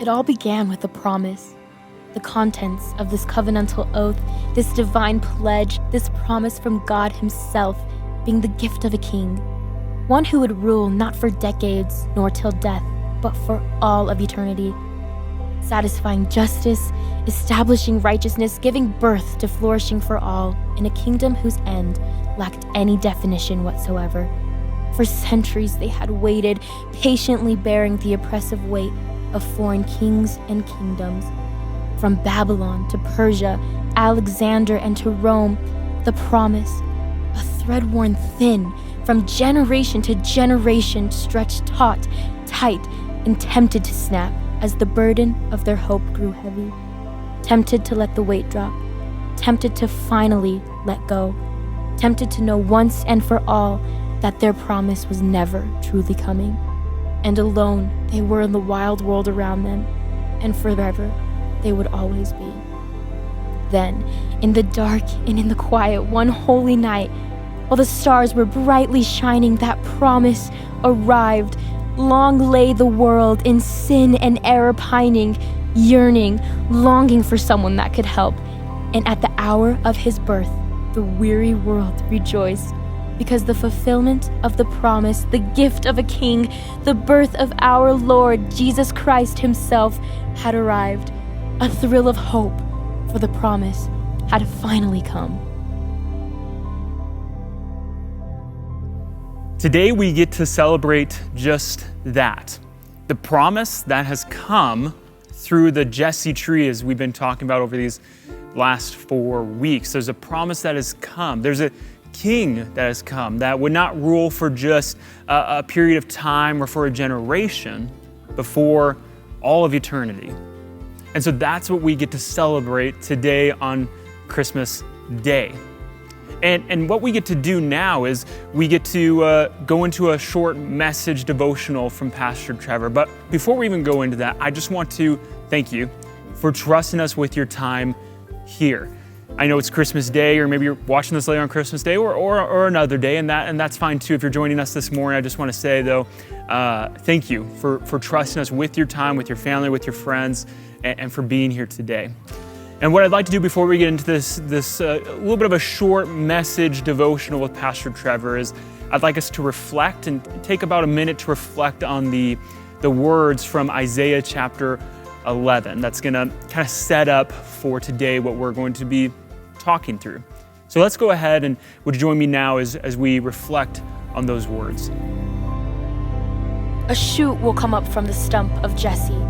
It all began with a promise. The contents of this covenantal oath, this divine pledge, this promise from God himself being the gift of a king, one who would rule not for decades nor till death, but for all of eternity, satisfying justice, establishing righteousness, giving birth to flourishing for all in a kingdom whose end lacked any definition whatsoever. For centuries they had waited, patiently bearing the oppressive weight of foreign kings and kingdoms. From Babylon to Persia, Alexander, and to Rome, the promise, a thread worn thin, from generation to generation, stretched taut, tight, and tempted to snap as the burden of their hope grew heavy. Tempted to let the weight drop, tempted to finally let go, tempted to know once and for all that their promise was never truly coming. And alone they were in the wild world around them, and forever they would always be. Then, in the dark and in the quiet, one holy night, while the stars were brightly shining, that promise arrived. Long lay the world in sin and error pining, yearning, longing for someone that could help. And at the hour of his birth, the weary world rejoiced, because the fulfillment of the promise, the gift of a king, the birth of our Lord Jesus Christ himself had arrived. A thrill of hope, for the promise had finally come. Today we get to celebrate just that. The promise that has come through the Jesse tree, as we've been talking about over these last 4 weeks. There's a promise that has come. There's a king that has come that would not rule for just a period of time or for a generation, but for all of eternity. And so that's what we get to celebrate today on Christmas Day. And what we get to do now is we get to go into a short message devotional from Pastor Trevor. But before we even go into that, I just want to thank you for trusting us with your time here. I know it's Christmas Day, or maybe you're watching this later on Christmas Day or another day, and that's fine too. If you're joining us this morning, I just want to say though, thank you for trusting us with your time, with your family, with your friends, and for being here today. And what I'd like to do before we get into this little bit of a short message devotional with Pastor Trevor is I'd like us to reflect and take about a minute to reflect on the words from Isaiah chapter 11. That's going to kind of set up for today what we're going to be talking through. So let's go ahead, and would you join me now as we reflect on those words. A shoot will come up from the stump of Jesse.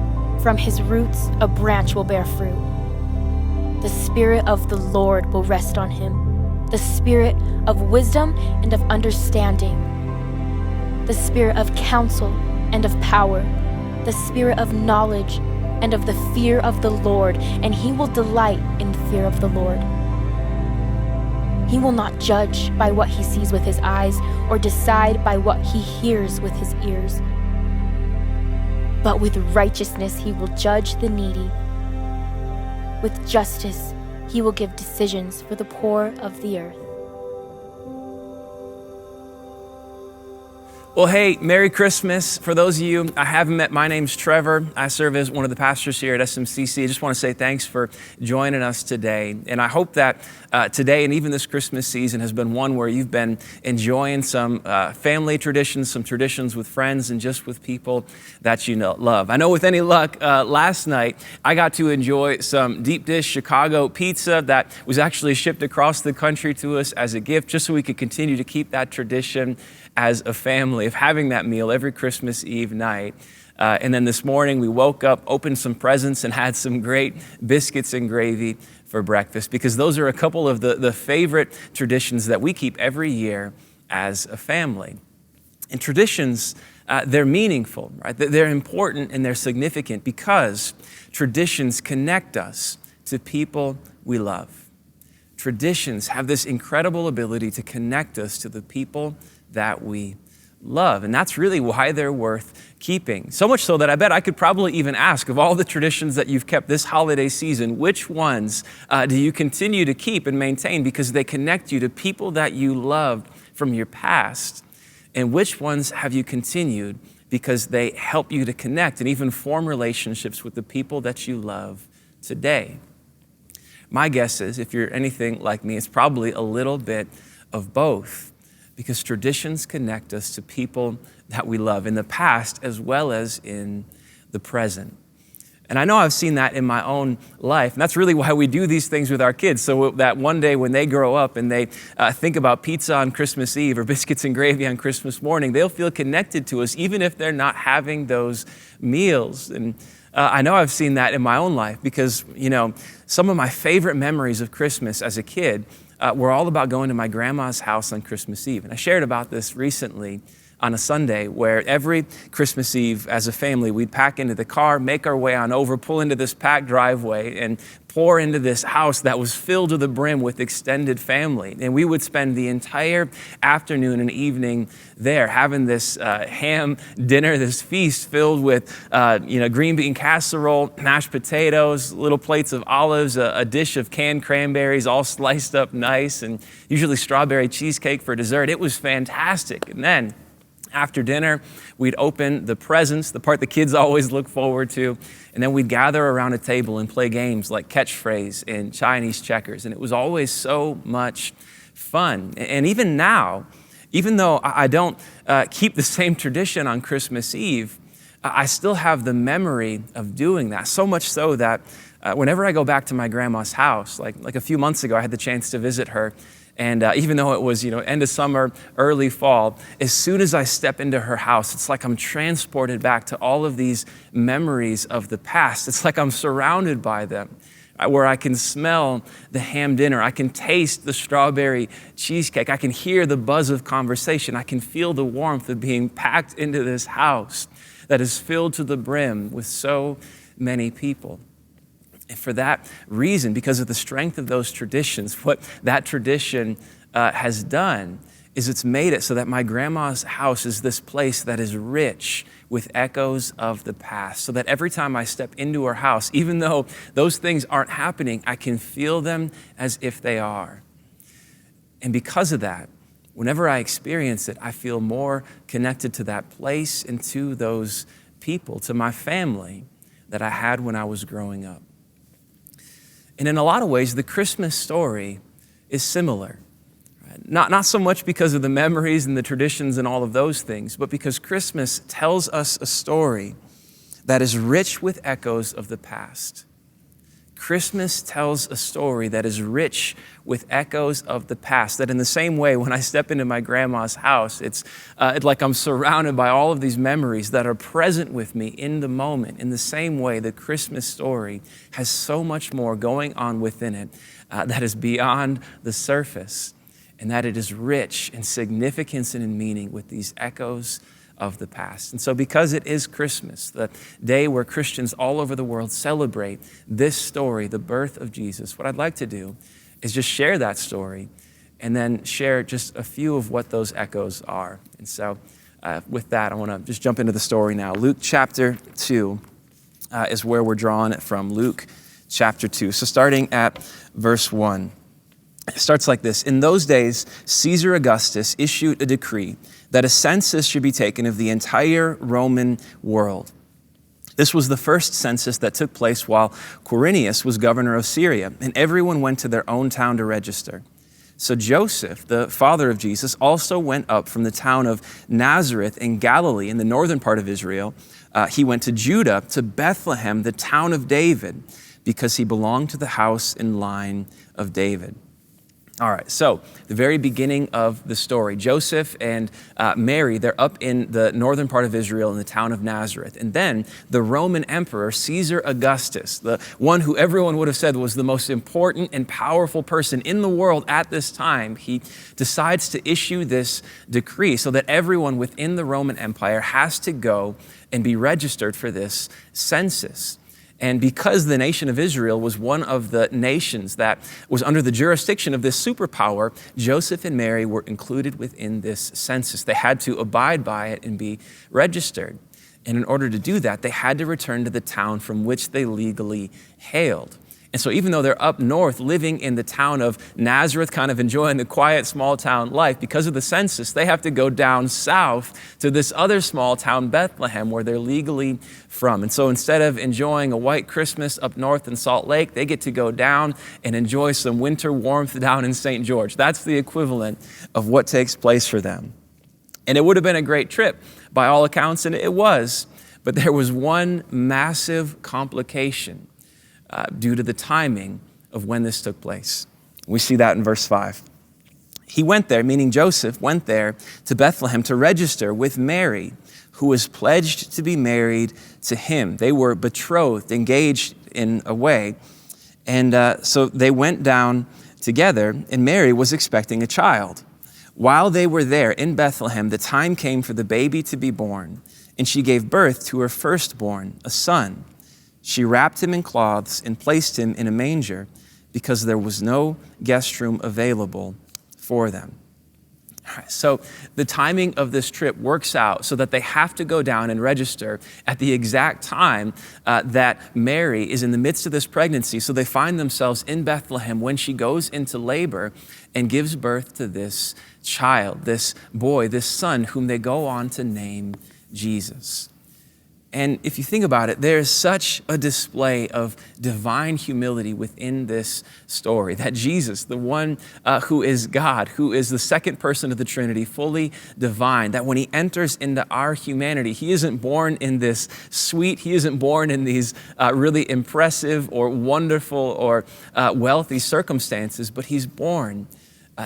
From his roots, a branch will bear fruit. The Spirit of the Lord will rest on him, the Spirit of wisdom and of understanding, the Spirit of counsel and of power, the Spirit of knowledge and of the fear of the Lord, and he will delight in the fear of the Lord. He will not judge by what he sees with his eyes or decide by what he hears with his ears. But with righteousness he will judge the needy. With justice he will give decisions for the poor of the earth. Well, hey, Merry Christmas. For those of you I haven't met, my name's Trevor. I serve as one of the pastors here at SMCC. I just want to say thanks for joining us today. And I hope that today and even this Christmas season has been one where you've been enjoying some family traditions, some traditions with friends and just with people that you love. I know with any luck, last night I got to enjoy some deep dish Chicago pizza that was actually shipped across the country to us as a gift, just so we could continue to keep that tradition as a family of having that meal every Christmas Eve night. And then this morning we woke up, opened some presents, and had some great biscuits and gravy for breakfast, because those are a couple of the favorite traditions that we keep every year as a family. And traditions, they're meaningful, right? They're important and they're significant because traditions connect us to people we love. Traditions have this incredible ability to connect us to the people that we love. And that's really why they're worth keeping. So much so that I bet I could probably even ask, of all the traditions that you've kept this holiday season, which ones do you continue to keep and maintain because they connect you to people that you loved from your past? And which ones have you continued because they help you to connect and even form relationships with the people that you love today. My guess is, if you're anything like me, it's probably a little bit of both, because traditions connect us to people that we love in the past as well as in the present. And I know I've seen that in my own life, and that's really why we do these things with our kids, so that one day when they grow up and they think about pizza on Christmas Eve or biscuits and gravy on Christmas morning, they'll feel connected to us even if they're not having those meals. And I know I've seen that in my own life because, some of my favorite memories of Christmas as a kid were all about going to my grandma's house on Christmas Eve. And I shared about this recently on a Sunday, where every Christmas Eve as a family, we'd pack into the car, make our way on over, pull into this packed driveway, and pour into this house that was filled to the brim with extended family. And we would spend the entire afternoon and evening there having this ham dinner, this feast filled with green bean casserole, mashed potatoes, little plates of olives, a dish of canned cranberries all sliced up nice, and usually strawberry cheesecake for dessert. It was fantastic. And then after dinner, we'd open the presents, the part the kids always look forward to, and then we'd gather around a table and play games like catchphrase and Chinese checkers. And it was always so much fun. And even now, even though I don't keep the same tradition on Christmas Eve, I still have the memory of doing that. So much so that whenever I go back to my grandma's house, like a few months ago, I had the chance to visit her. And even though it was, end of summer, early fall, as soon as I step into her house, it's like I'm transported back to all of these memories of the past. It's like I'm surrounded by them, where I can smell the ham dinner. I can taste the strawberry cheesecake. I can hear the buzz of conversation. I can feel the warmth of being packed into this house that is filled to the brim with so many people. And for that reason, because of the strength of those traditions, what that tradition has done is it's made it so that my grandma's house is this place that is rich with echoes of the past, so that every time I step into her house, even though those things aren't happening, I can feel them as if they are. And because of that, whenever I experience it, I feel more connected to that place and to those people, to my family that I had when I was growing up. And in a lot of ways, the Christmas story is similar. Not so much because of the memories and the traditions and all of those things, but because Christmas tells us a story that is rich with echoes of the past. Christmas tells a story that is rich with echoes of the past, that in the same way, when I step into my grandma's house, it's like I'm surrounded by all of these memories that are present with me in the moment. In the same way, the Christmas story has so much more going on within it that is beyond the surface, and that it is rich in significance and in meaning with these echoes of the past. And so because it is Christmas, the day where Christians all over the world celebrate this story, the birth of Jesus, what I'd like to do is just share that story and then share just a few of what those echoes are. And so with that, I want to just jump into the story now. Luke chapter 2 is where we're drawing it from. Luke chapter 2. So starting at verse 1. It starts like this. In those days, Caesar Augustus issued a decree that a census should be taken of the entire Roman world. This was the first census that took place while Quirinius was governor of Syria, and everyone went to their own town to register. So Joseph, the father of Jesus, also went up from the town of Nazareth in Galilee, in the northern part of Israel. He went to Judah, to Bethlehem, the town of David, because he belonged to the house and line of David. All right, so the very beginning of the story, Joseph and Mary, they're up in the northern part of Israel in the town of Nazareth. And then the Roman emperor, Caesar Augustus, the one who everyone would have said was the most important and powerful person in the world at this time, he decides to issue this decree so that everyone within the Roman Empire has to go and be registered for this census. And because the nation of Israel was one of the nations that was under the jurisdiction of this superpower, Joseph and Mary were included within this census. They had to abide by it and be registered. And in order to do that, they had to return to the town from which they legally hailed. And so even though they're up north living in the town of Nazareth, kind of enjoying the quiet small town life, because of the census, they have to go down south to this other small town, Bethlehem, where they're legally from. And so instead of enjoying a white Christmas up north in Salt Lake, they get to go down and enjoy some winter warmth down in St. George. That's the equivalent of what takes place for them. And it would have been a great trip by all accounts, and it was. But there was one massive complication due to the timing of when this took place. We see that in verse 5. He went there, meaning Joseph went there to Bethlehem to register with Mary, who was pledged to be married to him. They were betrothed, engaged in a way. And so they went down together, and Mary was expecting a child. While they were there in Bethlehem, the time came for the baby to be born, and she gave birth to her firstborn, a son. She wrapped him in cloths and placed him in a manger because there was no guest room available for them. All right, so the timing of this trip works out so that they have to go down and register at the exact time that Mary is in the midst of this pregnancy. So they find themselves in Bethlehem when she goes into labor and gives birth to this child, this boy, this son, whom they go on to name Jesus. And if you think about it, there's such a display of divine humility within this story, that Jesus, the one who is God, who is the second person of the Trinity, fully divine, that when he enters into our humanity, he isn't born in this sweet, he isn't born in these really impressive or wonderful or wealthy circumstances, but he's born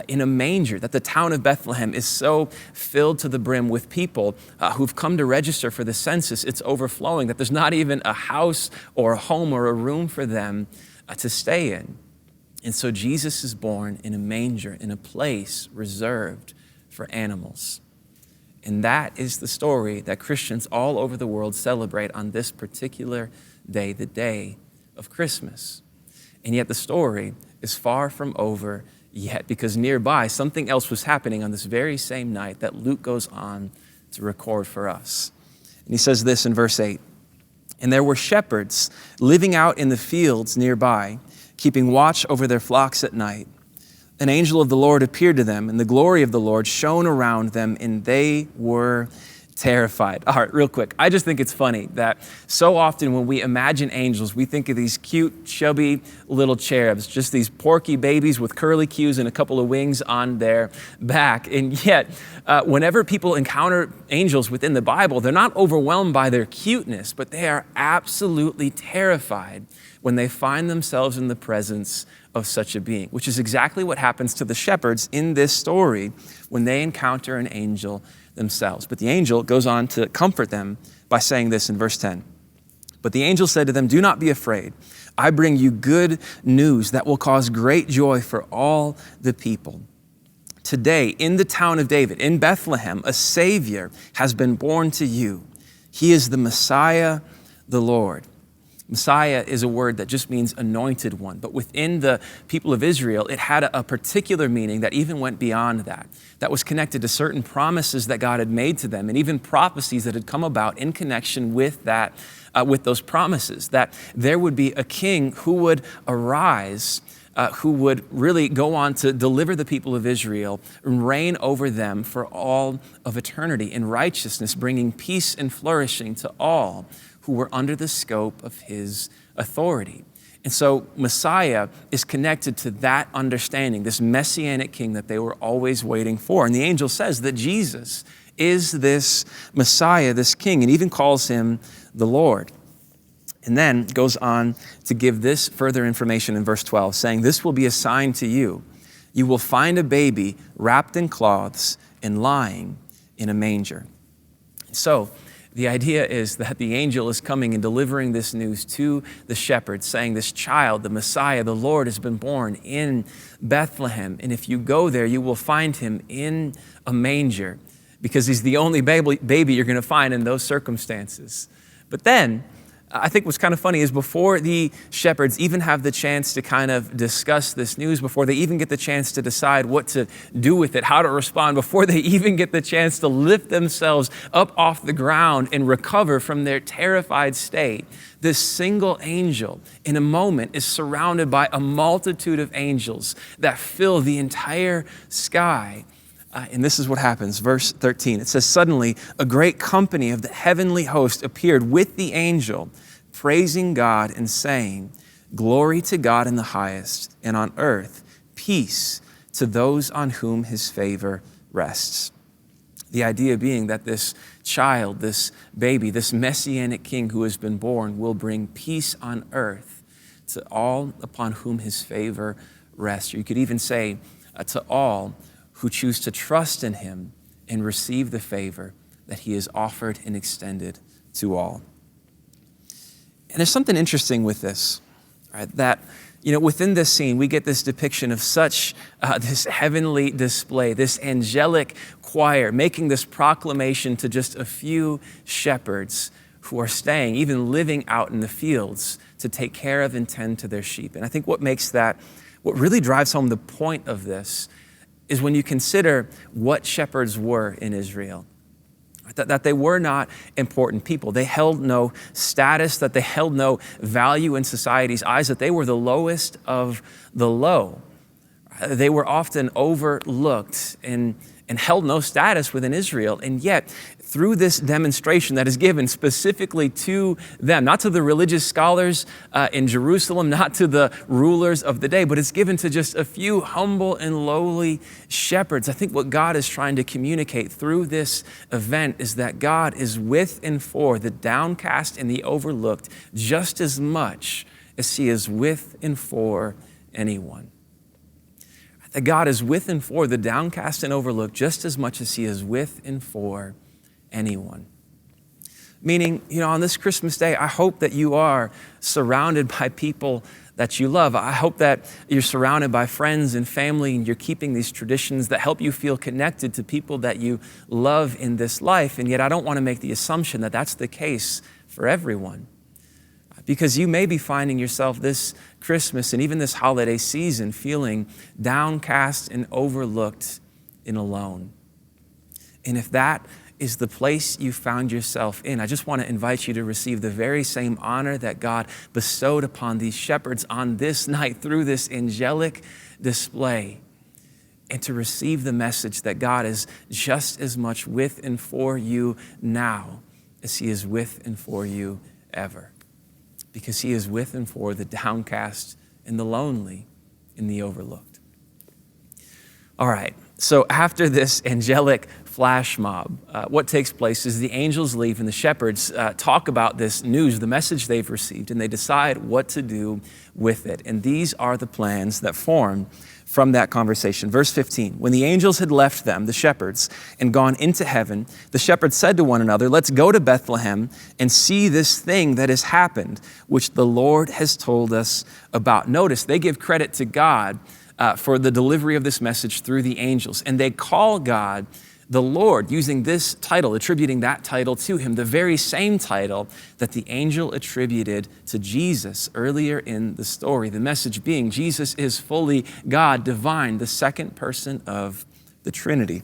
in a manger, that the town of Bethlehem is so filled to the brim with people who've come to register for the census. It's overflowing, that there's not even a house or a home or a room for them to stay in. And so Jesus is born in a manger, in a place reserved for animals. And that is the story that Christians all over the world celebrate on this particular day, the day of Christmas. And yet the story is far from over yet, because nearby something else was happening on this very same night that Luke goes on to record for us. And he says this in verse 8, "And there were shepherds living out in the fields nearby, keeping watch over their flocks at night. An angel of the Lord appeared to them, and the glory of the Lord shone around them, and they were terrified." All right, real quick. I just think it's funny that so often when we imagine angels, we think of these cute, chubby little cherubs, just these porky babies with curly cues and a couple of wings on their back. And yet, whenever people encounter angels within the Bible, they're not overwhelmed by their cuteness, but they are absolutely terrified when they find themselves in the presence of such a being, which is exactly what happens to the shepherds in this story when they encounter an angel themselves. But the angel goes on to comfort them by saying this in verse 10. "But the angel said to them, 'Do not be afraid. I bring you good news that will cause great joy for all the people. Today, in the town of David, in Bethlehem, a Savior has been born to you. He is the Messiah, the Lord.'" Messiah is a word that just means anointed one, but within the people of Israel, it had a particular meaning that even went beyond that. That was connected to certain promises that God had made to them, and even prophecies that had come about in connection with that, with those promises. That there would be a king who would arise, who would really go on to deliver the people of Israel and reign over them for all of eternity in righteousness, bringing peace and flourishing to all who were under the scope of his authority. And so Messiah is connected to that understanding, this messianic king that they were always waiting for. And the angel says that Jesus is this Messiah, this king, and even calls him the Lord. And then goes on to give this further information in verse 12, saying, "This will be a sign to you. You will find a baby wrapped in cloths and lying in a manger." So the idea is that the angel is coming and delivering this news to the shepherds, saying this child, the Messiah, the Lord, has been born in Bethlehem. And if you go there, you will find him in a manger, because he's the only baby you're going to find in those circumstances. But then I think what's kind of funny is before the shepherds even have the chance to kind of discuss this news, before they even get the chance to decide what to do with it, how to respond, before they even get the chance to lift themselves up off the ground and recover from their terrified state, this single angel in a moment is surrounded by a multitude of angels that fill the entire sky. And this is what happens, verse 13. It says, suddenly a great company of the heavenly host appeared with the angel, praising God and saying, glory to God in the highest, and on earth peace to those on whom his favor rests. The idea being that this child, this baby, this messianic king who has been born will bring peace on earth to all upon whom his favor rests. Or you could even say to all who choose to trust in him and receive the favor that he has offered and extended to all. And there's something interesting with this, right? That, within this scene, we get this depiction of such this heavenly display, this angelic choir making this proclamation to just a few shepherds who are staying, even living out in the fields to take care of and tend to their sheep. And I think what really drives home the point of this is when you consider what shepherds were in Israel, that they were not important people. They held no status, that they held no value in society's eyes, that they were the lowest of the low. They were often overlooked and held no status within Israel. And yet, through this demonstration that is given specifically to them, not to the religious scholars in Jerusalem, not to the rulers of the day, but it's given to just a few humble and lowly shepherds. I think what God is trying to communicate through this event is that God is with and for the downcast and the overlooked just as much as he is with and for anyone. That God is with and for the downcast and overlooked just as much as he is with and for anyone. Meaning, on this Christmas day, I hope that you are surrounded by people that you love. I hope that you're surrounded by friends and family and you're keeping these traditions that help you feel connected to people that you love in this life. And yet I don't want to make the assumption that that's the case for everyone. Because you may be finding yourself this Christmas and even this holiday season feeling downcast and overlooked and alone. And if that is the place you found yourself in, I just want to invite you to receive the very same honor that God bestowed upon these shepherds on this night through this angelic display, and to receive the message that God is just as much with and for you now as he is with and for you ever. Because he is with and for the downcast and the lonely and the overlooked. All right, so after this angelic flash mob, what takes place is the angels leave and the shepherds talk about this news, the message they've received, and they decide what to do with it. And these are the plans that form from that conversation. Verse 15, when the angels had left them, the shepherds, and gone into heaven, the shepherds said to one another, let's go to Bethlehem and see this thing that has happened, which the Lord has told us about. Notice, they give credit to God for the delivery of this message through the angels. And they call God the Lord, using this title, attributing that title to him, the very same title that the angel attributed to Jesus earlier in the story. The message being, Jesus is fully God, divine, the second person of the Trinity.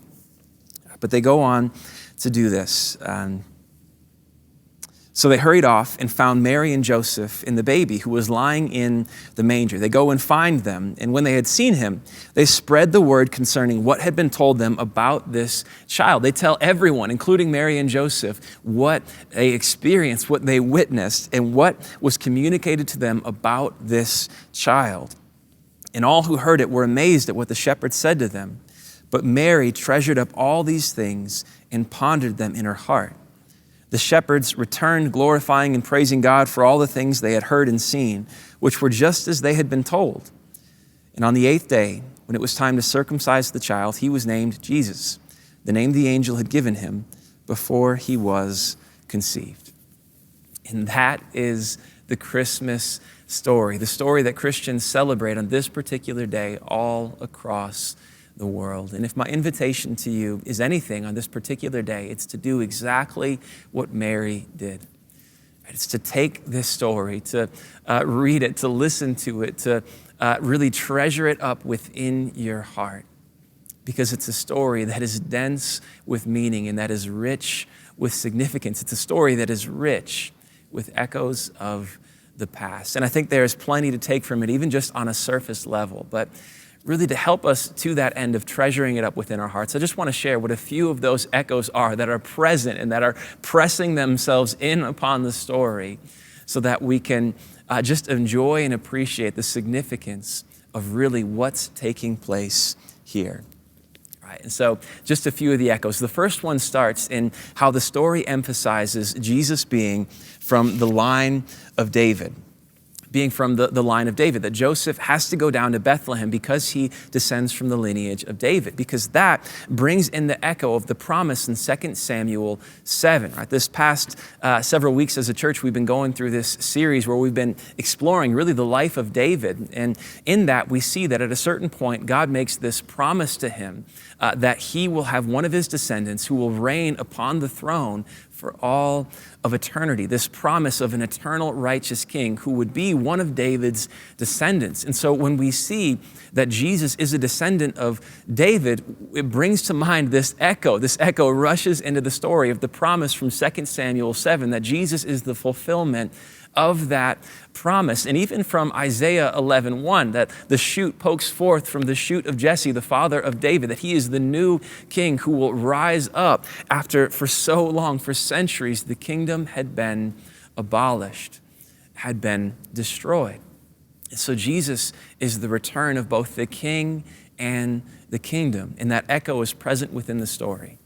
But they go on to do this. So they hurried off and found Mary and Joseph and the baby who was lying in the manger. They go and find them, and when they had seen him, they spread the word concerning what had been told them about this child. They tell everyone, including Mary and Joseph, what they experienced, what they witnessed, and what was communicated to them about this child. And all who heard it were amazed at what the shepherds said to them. But Mary treasured up all these things and pondered them in her heart. The shepherds returned, glorifying and praising God for all the things they had heard and seen, which were just as they had been told. And on the 8th day, when it was time to circumcise the child, he was named Jesus, the name the angel had given him before he was conceived. And that is the Christmas story, the story that Christians celebrate on this particular day all across the world. And if my invitation to you is anything on this particular day, it's to do exactly what Mary did. It's to take this story, to read it, to listen to it, to really treasure it up within your heart, because it's a story that is dense with meaning and that is rich with significance. It's a story that is rich with echoes of the past. And I think there's plenty to take from it, even just on a surface level. But really, to help us to that end of treasuring it up within our hearts, I just want to share what a few of those echoes are that are present and that are pressing themselves in upon the story, so that we can just enjoy and appreciate the significance of really what's taking place here. Right, and so just a few of the echoes. The first one starts in how the story emphasizes Jesus being from the line of David. Being from the line of David, that Joseph has to go down to Bethlehem because he descends from the lineage of David, because that brings in the echo of the promise in 2 Samuel 7. Right? This past several weeks as a church, we've been going through this series where we've been exploring really the life of David. And in that, we see that at a certain point, God makes this promise to him that he will have one of his descendants who will reign upon the throne for all of eternity, this promise of an eternal righteous king who would be one of David's descendants. And so when we see that Jesus is a descendant of David, it brings to mind this echo. This echo rushes into the story of the promise from 2 Samuel 7 that Jesus is the fulfillment of that promise. And even from Isaiah 11:1, that the shoot pokes forth from the shoot of Jesse, the father of David, that he is the new king who will rise up after for so long, for centuries, the kingdom had been abolished, had been destroyed. And so Jesus is the return of both the king and the kingdom. And that echo is present within the story.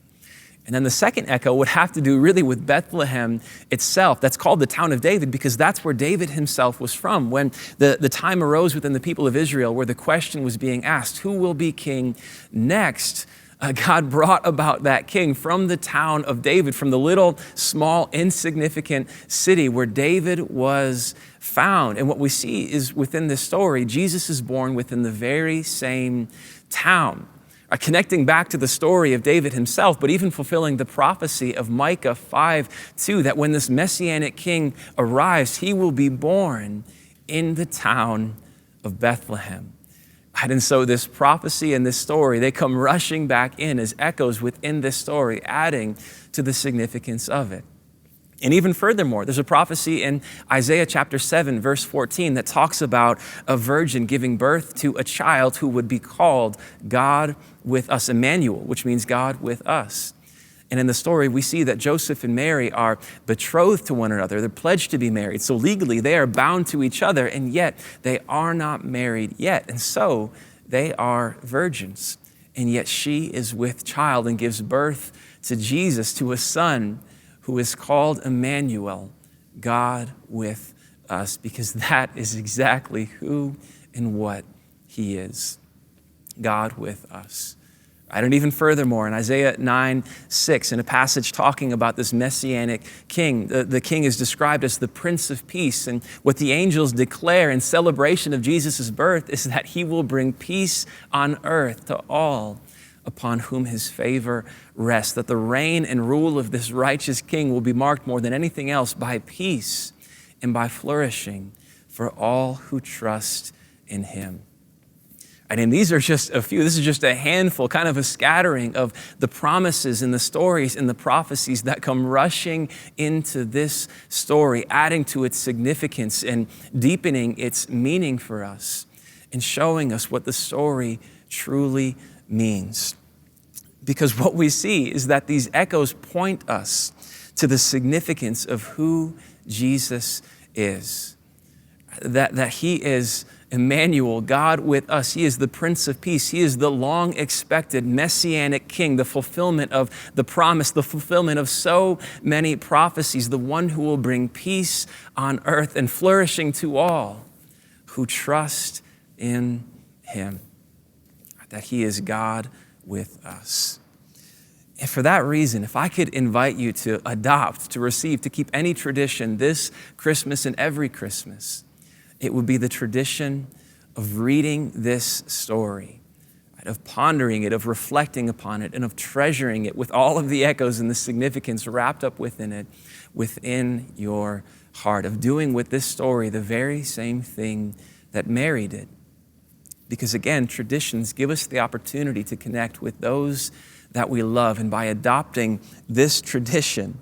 And then the second echo would have to do really with Bethlehem itself. That's called the town of David because that's where David himself was from. When the time arose within the people of Israel where the question was being asked, who will be king next? God brought about that king from the town of David, from the little, small, insignificant city where David was found. And what we see is within this story, Jesus is born within the very same town. Connecting back to the story of David himself, but even fulfilling the prophecy of Micah 5:2, that when this messianic king arrives, he will be born in the town of Bethlehem. And so this prophecy and this story, they come rushing back in as echoes within this story, adding to the significance of it. And even furthermore, there's a prophecy in Isaiah chapter 7, verse 14, that talks about a virgin giving birth to a child who would be called God with us, Emmanuel, which means God with us. And in the story, we see that Joseph and Mary are betrothed to one another. They're pledged to be married. So legally, they are bound to each other, and yet they are not married yet. And so they are virgins. And yet she is with child and gives birth to Jesus, to a son who is called Emmanuel, God with us, because that is exactly who and what he is, God with us. Right? And even furthermore, in Isaiah 9:6, in a passage talking about this messianic king, the king is described as the Prince of Peace. And what the angels declare in celebration of Jesus' birth is that he will bring peace on earth to all upon whom his favor rests, that the reign and rule of this righteous king will be marked more than anything else by peace and by flourishing for all who trust in him. And these are just a few, this is just a handful, kind of a scattering of the promises and the stories and the prophecies that come rushing into this story, adding to its significance and deepening its meaning for us and showing us what the story truly means. Because what we see is that these echoes point us to the significance of who Jesus is. That he is Emmanuel, God with us. He is the Prince of Peace. He is the long-expected Messianic King, the fulfillment of the promise, the fulfillment of so many prophecies, the one who will bring peace on earth and flourishing to all who trust in him. That he is God with us. And for that reason, if I could invite you to adopt, to receive, to keep any tradition this Christmas and every Christmas, it would be the tradition of reading this story, of pondering it, of reflecting upon it, and of treasuring it with all of the echoes and the significance wrapped up within it, within your heart, of doing with this story the very same thing that Mary did. Because again, traditions give us the opportunity to connect with those that we love. And by adopting this tradition,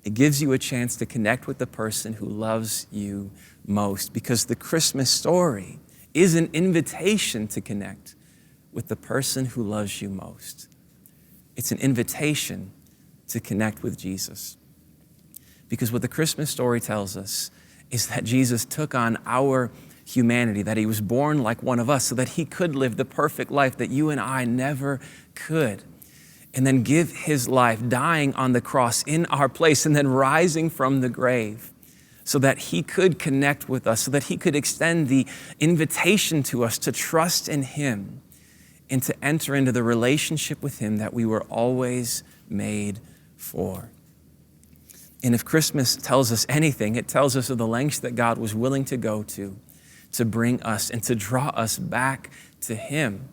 it gives you a chance to connect with the person who loves you most. Because the Christmas story is an invitation to connect with the person who loves you most. It's an invitation to connect with Jesus. Because what the Christmas story tells us is that Jesus took on our humanity, that he was born like one of us so that he could live the perfect life that you and I never could. And then give his life, dying on the cross in our place, and then rising from the grave so that he could connect with us, so that he could extend the invitation to us to trust in him and to enter into the relationship with him that we were always made for. And if Christmas tells us anything, it tells us of the lengths that God was willing to go to bring us and to draw us back to him.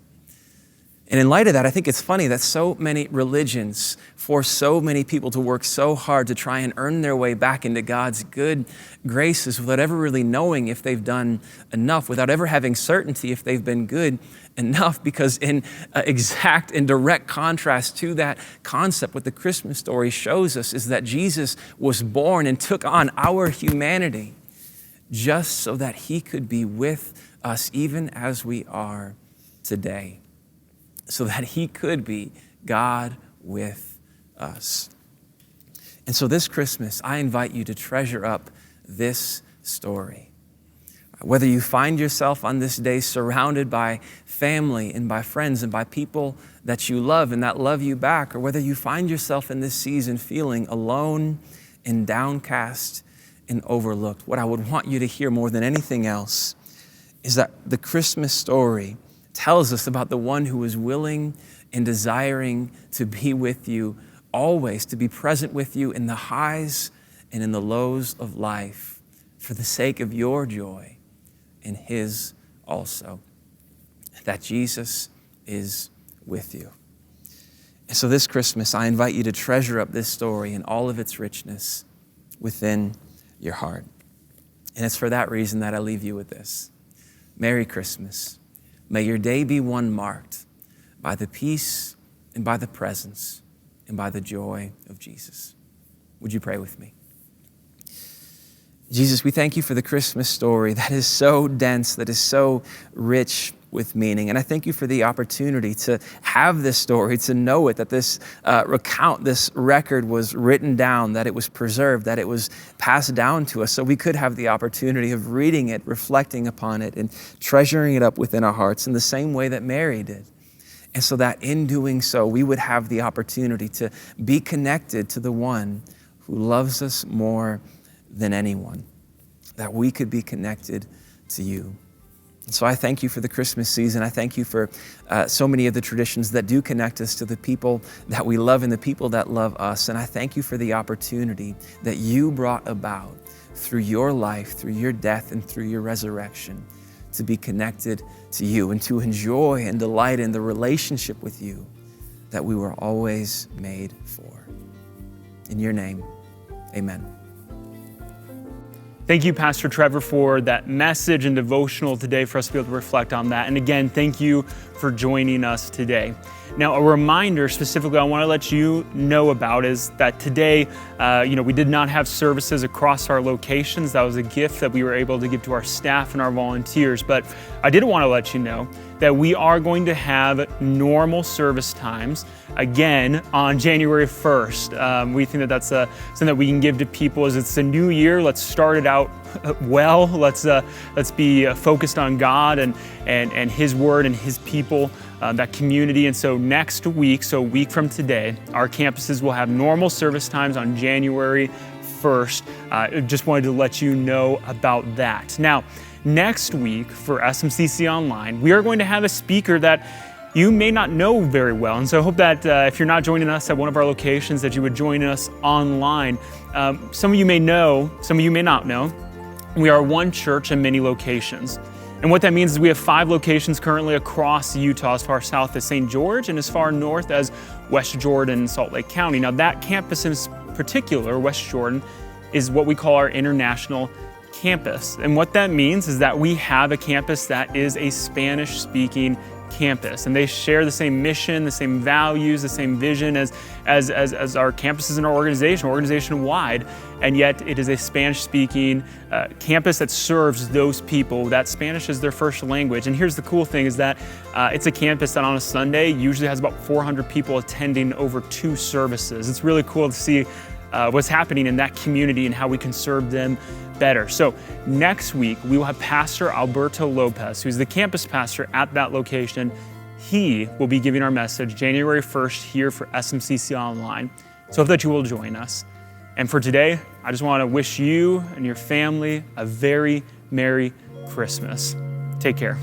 And in light of that, I think it's funny that so many religions force so many people to work so hard to try and earn their way back into God's good graces without ever really knowing if they've done enough, without ever having certainty if they've been good enough. Because in exact and direct contrast to that concept, what the Christmas story shows us is that Jesus was born and took on our humanity just so that he could be with us even as we are today, so that he could be God with us. And so this Christmas, I invite you to treasure up this story. Whether you find yourself on this day surrounded by family and by friends and by people that you love and that love you back, or whether you find yourself in this season feeling alone and downcast and overlooked, what I would want you to hear more than anything else is that the Christmas story tells us about the one who is willing and desiring to be with you always, to be present with you in the highs and in the lows of life for the sake of your joy and his also, that Jesus is with you. And so this Christmas, I invite you to treasure up this story and all of its richness within your heart. And it's for that reason that I leave you with this. Merry Christmas. May your day be one marked by the peace and by the presence and by the joy of Jesus. Would you pray with me? Jesus, we thank you for the Christmas story that is so dense, that is so rich with meaning. And I thank you for the opportunity to have this story, to know it, that this recount, this record was written down, that it was preserved, that it was passed down to us so we could have the opportunity of reading it, reflecting upon it, and treasuring it up within our hearts in the same way that Mary did. And so that in doing so, we would have the opportunity to be connected to the one who loves us more than anyone, that we could be connected to you. And so I thank you for the Christmas season. I thank you for so many of the traditions that do connect us to the people that we love and the people that love us. And I thank you for the opportunity that you brought about through your life, through your death, and through your resurrection to be connected to you and to enjoy and delight in the relationship with you that we were always made for. In your name, amen. Thank you, Pastor Trevor, for that message and devotional today for us to be able to reflect on that. And again, thank you for joining us today. Now, a reminder specifically I want to let you know about is that today, we did not have services across our locations. That was a gift that we were able to give to our staff and our volunteers. But I did want to let you know that we are going to have normal service times again on January 1st. We think that that's something that we can give to people as it's a new year. Let's start it out well. Let's be focused on God and His Word and His people, that community. And so next week, so a week from today, our campuses will have normal service times on January 1st. Just wanted to let you know about that. Now, next week for SMCC Online, we are going to have a speaker that you may not know very well. And so I hope that if you're not joining us at one of our locations, that you would join us online. Some of you may know, some of you may not know. We are one church in many locations. And what that means is we have 5 locations currently across Utah, as far south as St. George and as far north as West Jordan, Salt Lake County. Now that campus in particular, West Jordan, is what we call our international campus. And what that means is that we have a campus that is a Spanish-speaking campus, and they share the same mission, the same values, the same vision as our campuses in our organization-wide, and yet it is a Spanish-speaking campus that serves those people that Spanish is their first language. And here's the cool thing is that it's a campus that on a Sunday usually has about 400 people attending over 2 services. It's really cool to see what's happening in that community and how we can serve them better. So next week, we will have Pastor Alberto Lopez, who's the campus pastor at that location. He will be giving our message January 1st here for SMCC Online. So hope that you will join us. And for today, I just want to wish you and your family a very Merry Christmas. Take care.